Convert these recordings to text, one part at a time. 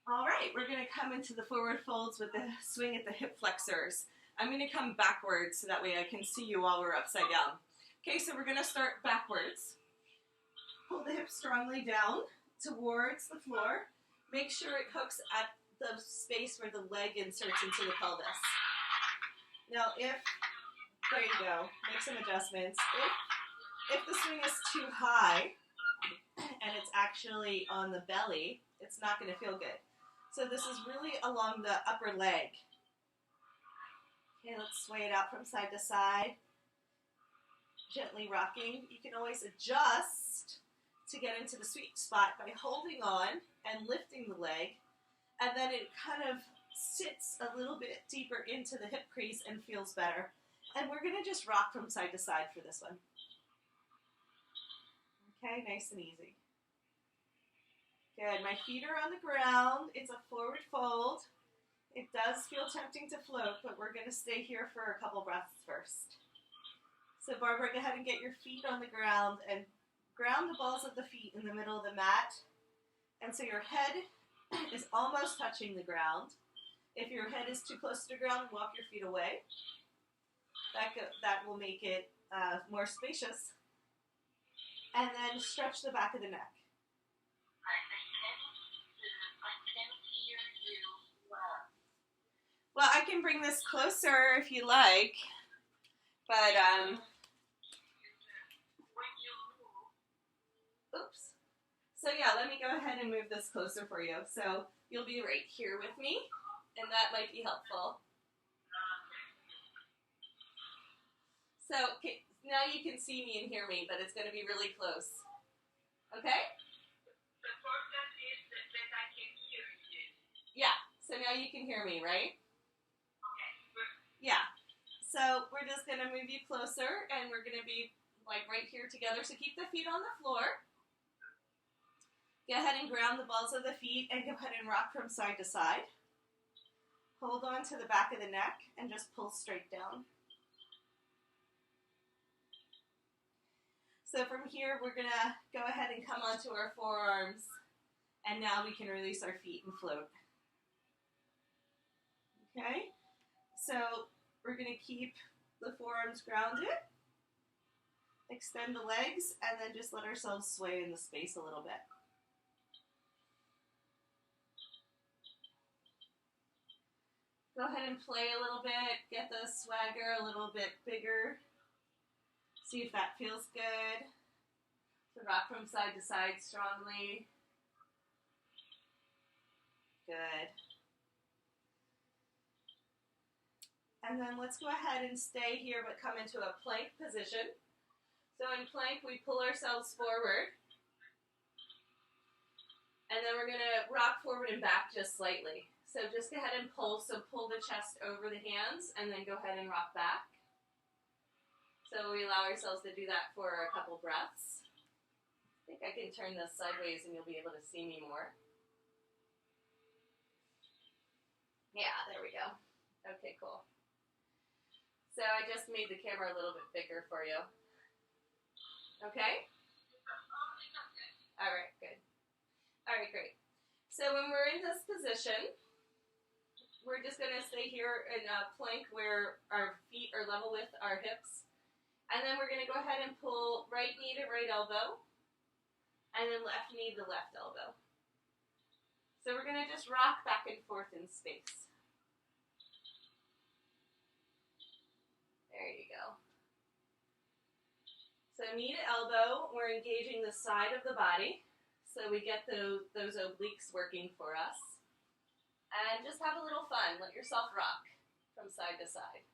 All right, we're going to come into the forward folds with the swing at the hip flexors. I'm going to come backwards so that way I can see you while we're upside down. Okay, so we're going to start backwards. Pull the hips strongly down towards the floor. Make sure it hooks at the space where the leg inserts into the pelvis. Now there you go, make some adjustments. If the swing is too high and it's actually on the belly, it's not going to feel good. So this is really along the upper leg. Okay, let's sway it out from side to side. Gently rocking. You can always adjust to get into the sweet spot by holding on and lifting the leg, and then it kind of sits a little bit deeper into the hip crease and feels better. And we're going to just rock from side to side for this one. Okay, nice and easy. Good. My feet are on the ground. It's a forward fold. It does feel tempting to float, but we're going to stay here for a couple breaths first. So Barbara, go ahead and get your feet on the ground and ground the balls of the feet in the middle of the mat. And so your head is almost touching the ground. If your head is too close to the ground, walk your feet away. That will make it more spacious. And then stretch the back of the neck. I can't hear you well. Well, I can bring this closer if you like, but oops. So yeah, let me go ahead and move this closer for you. So you'll be right here with me, and that might be helpful. So now you can see me and hear me, but it's going to be really close. Okay? The problem is that I can hear you. Yeah. So now you can hear me, right? Okay. Yeah. So we're just going to move you closer, and we're going to be like right here together. So keep the feet on the floor. Go ahead and ground the balls of the feet, and go ahead and rock from side to side. Hold on to the back of the neck, and just pull straight down. So from here, we're going to go ahead and come onto our forearms, and now we can release our feet and float. Okay? So we're going to keep the forearms grounded, extend the legs, and then just let ourselves sway in the space a little bit. Go ahead and play a little bit, get the swagger a little bit bigger. See if that feels good. So rock from side to side strongly. Good. And then let's go ahead and stay here but come into a plank position. So in plank, we pull ourselves forward. And then we're going to rock forward and back just slightly. So just go ahead and pull. So pull the chest over the hands and then go ahead and rock back. So we allow ourselves to do that for a couple breaths. I think I can turn this sideways and you'll be able to see me more. Yeah, there we go. Okay, cool. So I just made the camera a little bit bigger for you. Okay? All right, good. All right, great. So when we're in this position, we're just going to stay here in a plank where our feet are level with our hips. And then we're going to go ahead and pull right knee to right elbow, and then left knee to left elbow. So we're going to just rock back and forth in space. There you go. So knee to elbow, we're engaging the side of the body, so we get those obliques working for us. And just have a little fun. Let yourself rock from side to side.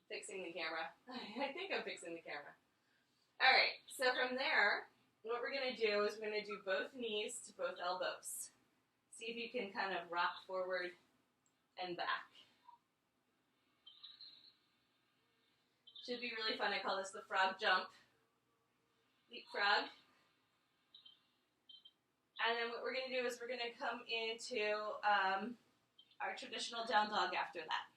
Fixing the camera. I think I'm fixing the camera. All right, so from there, what we're going to do is we're going to do both knees to both elbows. See if you can kind of rock forward and back. Should be really fun. I call this the frog jump. Leapfrog. And then what we're going to do is we're going to come into our traditional down dog after that.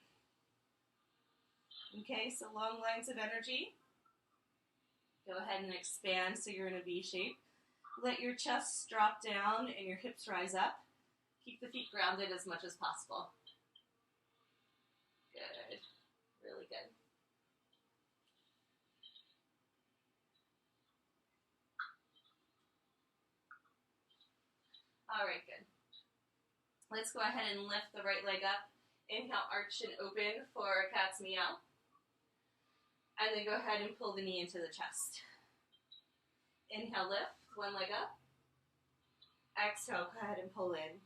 Okay, so long lines of energy. Go ahead and expand so you're in a V shape. Let your chest drop down and your hips rise up. Keep the feet grounded as much as possible. Good. Really good. All right, good. Let's go ahead and lift the right leg up. Inhale, arch and open for cat's meow. And then go ahead and pull the knee into the chest. Inhale, lift, one leg up. Exhale, go ahead and pull in.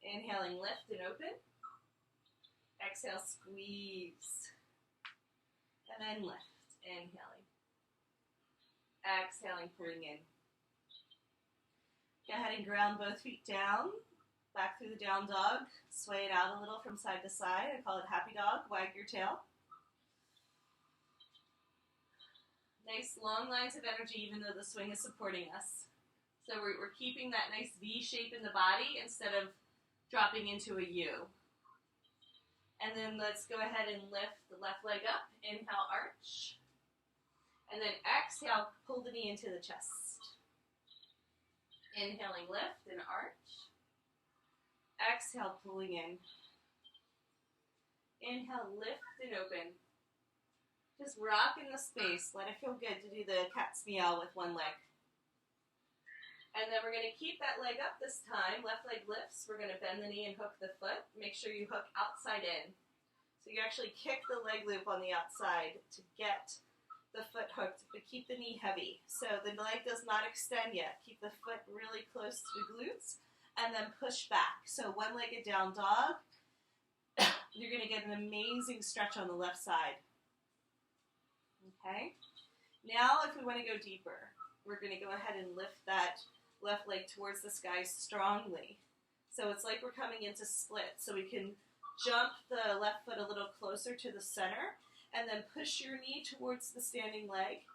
Inhaling, lift and open. Exhale, squeeze. And then lift, inhaling. Exhaling, pulling in. Go ahead and ground both feet down. Back through the down dog. Sway it out a little from side to side. I call it happy dog. Wag your tail. Nice long lines of energy even though the swing is supporting us. So we're keeping that nice V shape in the body instead of dropping into a U. And then let's go ahead and lift the left leg up. Inhale, arch. And then exhale, pull the knee into the chest. Inhaling, lift and arch. Exhale, pulling in. Inhale, lift and open. Just rock in the space. Let it feel good to do the cat's meow with one leg. And then we're going to keep that leg up this time. Left leg lifts. We're going to bend the knee and hook the foot. Make sure you hook outside in. So you actually kick the leg loop on the outside to get the foot hooked, but keep the knee heavy. So the leg does not extend yet. Keep the foot really close to the glutes and then push back. So one-legged down dog. You're going to get an amazing stretch on the left side. Okay? Now if we want to go deeper, we're going to go ahead and lift that left leg towards the sky strongly. So it's like we're coming into split. So we can jump the left foot a little closer to the center and then push your knee towards the standing leg.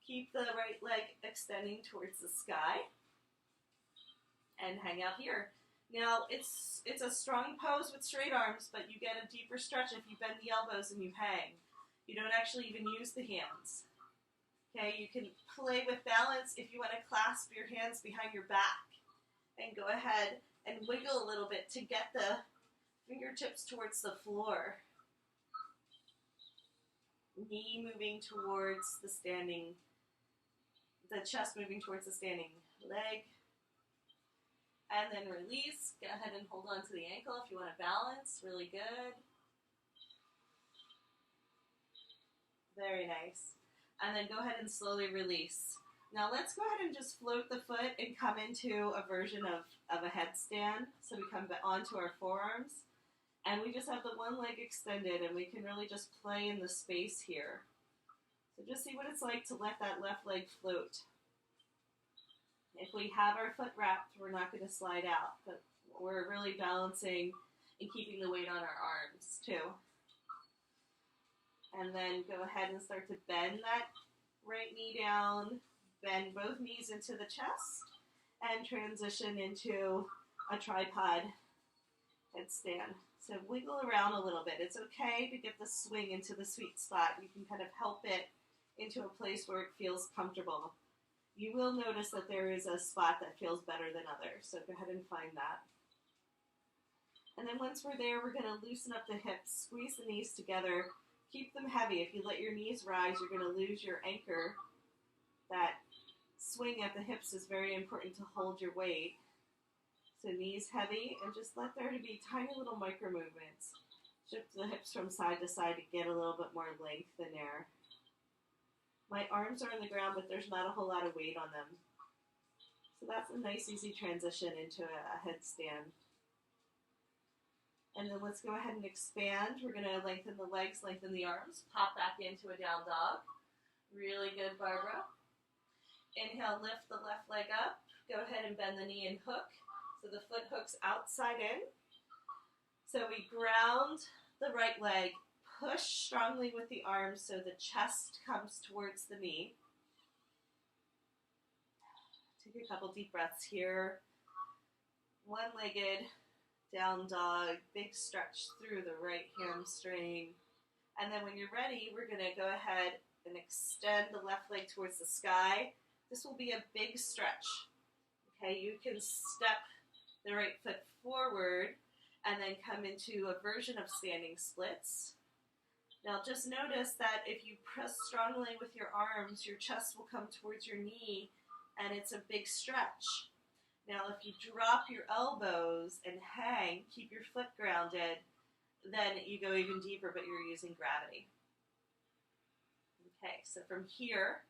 Keep the right leg extending towards the sky and hang out here. Now it's a strong pose with straight arms, but you get a deeper stretch if you bend the elbows and you hang. You don't actually even use the hands. Okay, you can play with balance if you want to clasp your hands behind your back and go ahead and wiggle a little bit to get the fingertips towards the floor. Knee moving towards the standing, the chest moving towards the standing leg. And then release. Go ahead and hold on to the ankle if you want to balance. Really good. Very nice. And then go ahead and slowly release. Now let's go ahead and just float the foot and come into a version of a headstand. So we come onto our forearms. And we just have the one leg extended and we can really just play in the space here. So just see what it's like to let that left leg float. If we have our foot wrapped, we're not going to slide out, but we're really balancing and keeping the weight on our arms too. And then go ahead and start to bend that right knee down, bend both knees into the chest, and transition into a tripod headstand. So wiggle around a little bit. It's okay to get the swing into the sweet spot. You can kind of help it into a place where it feels comfortable. You will notice that there is a spot that feels better than others, so go ahead and find that. And then once we're there, we're going to loosen up the hips, squeeze the knees together, keep them heavy. If you let your knees rise, you're going to lose your anchor. That swing at the hips is very important to hold your weight. So knees heavy, and just let there be tiny little micro movements. Shift the hips from side to side to get a little bit more length in there. My arms are on the ground, but there's not a whole lot of weight on them. So that's a nice, easy transition into a headstand. And then let's go ahead and expand. We're going to lengthen the legs, lengthen the arms, pop back into a down dog. Really good, Barbara. Inhale, lift the left leg up. Go ahead and bend the knee and hook. So the foot hooks outside in. So we ground the right leg. Push strongly with the arms so the chest comes towards the knee. Take a couple deep breaths here. One-legged down dog, big stretch through the right hamstring. And then when you're ready, we're going to go ahead and extend the left leg towards the sky. This will be a big stretch. Okay, you can step the right foot forward and then come into a version of standing splits. Now just notice that if you press strongly with your arms, your chest will come towards your knee and it's a big stretch. Now if you drop your elbows and hang, keep your foot grounded, then you go even deeper, but you're using gravity. Okay, so from here,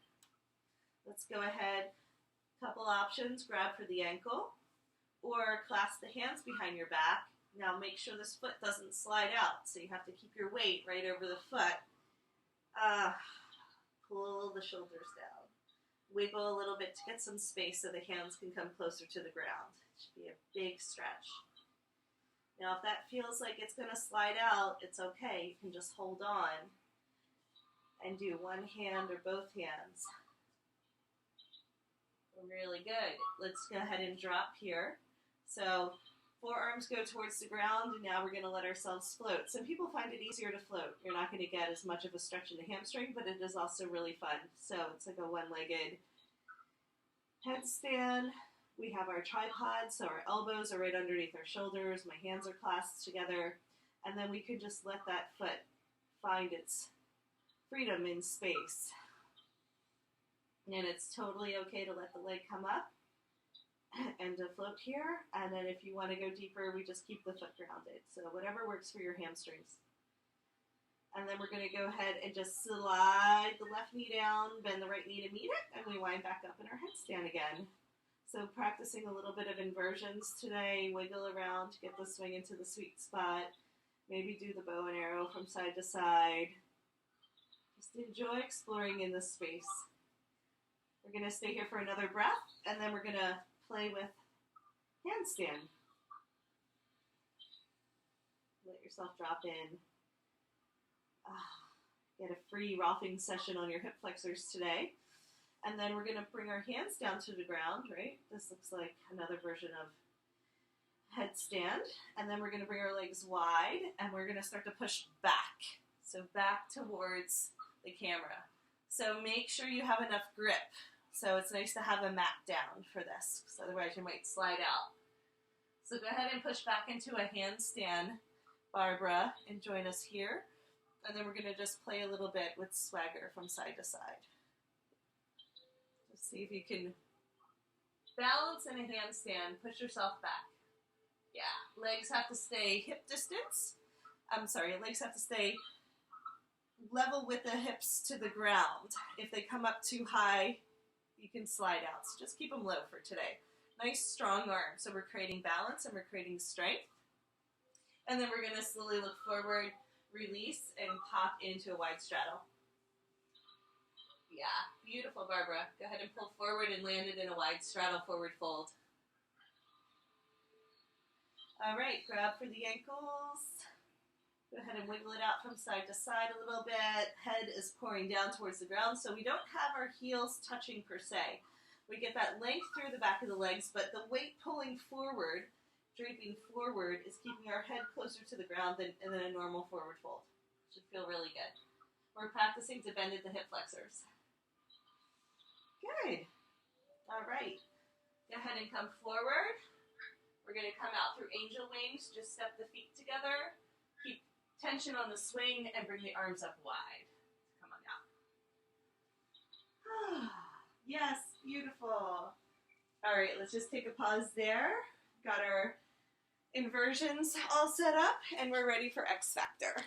let's go ahead. Couple options, grab for the ankle or clasp the hands behind your back. Now make sure this foot doesn't slide out, so you have to keep your weight right over the foot. Pull the shoulders down. Wiggle a little bit to get some space so the hands can come closer to the ground. It should be a big stretch. Now if that feels like it's going to slide out, it's okay. You can just hold on and do one hand or both hands. Really good. Let's go ahead and drop here. So forearms go towards the ground, and now we're going to let ourselves float. Some people find it easier to float. You're not going to get as much of a stretch in the hamstring, but it is also really fun. So it's like a one-legged headstand. We have our tripod, so our elbows are right underneath our shoulders. My hands are clasped together. And then we can just let that foot find its freedom in space. And it's totally okay to let the leg come up and to float here. And then if you want to go deeper, we just keep the foot grounded. So whatever works for your hamstrings. And then we're going to go ahead and just slide the left knee down, bend the right knee to meet it, and we wind back up in our headstand again. So practicing a little bit of inversions today, wiggle around to get the swing into the sweet spot. Maybe do the bow and arrow from side to side. Just enjoy exploring in this space. We're going to stay here for another breath, and then we're going to play with handstand. Let yourself drop in. Get a free rocking session on your hip flexors today. And then we're going to bring our hands down to the ground, right? This looks like another version of headstand. And then we're going to bring our legs wide, and we're going to start to push back. So back towards the camera. So make sure you have enough grip. So it's nice to have a mat down for this, because otherwise you might slide out. So go ahead and push back into a handstand, Barbara, and join us here. And then we're going to just play a little bit with swagger from side to side. Just see if you can balance in a handstand, push yourself back. Yeah, legs have to stay hip distance. Legs have to stay level with the hips to the ground. If they come up too high, you can slide out. So just keep them low for today. Nice strong arms. So we're creating balance and we're creating strength. And then we're going to slowly look forward, release, and pop into a wide straddle. Yeah, beautiful, Barbara. Go ahead and pull forward and land it in a wide straddle forward fold. All right, grab for the ankles. Go ahead and wiggle it out from side to side a little bit. Head is pouring down towards the ground, so we don't have our heels touching per se. We get that length through the back of the legs, but the weight pulling forward, draping forward, is keeping our head closer to the ground than a normal forward fold. Should feel really good. We're practicing to bend at the hip flexors. Good. All right. Go ahead and come forward. We're going to come out through angel wings. Just step the feet together. Keep tension on the swing and bring the arms up wide. Come on down. Yes, beautiful. All right, let's just take a pause there. Got our inversions all set up, and we're ready for X Factor.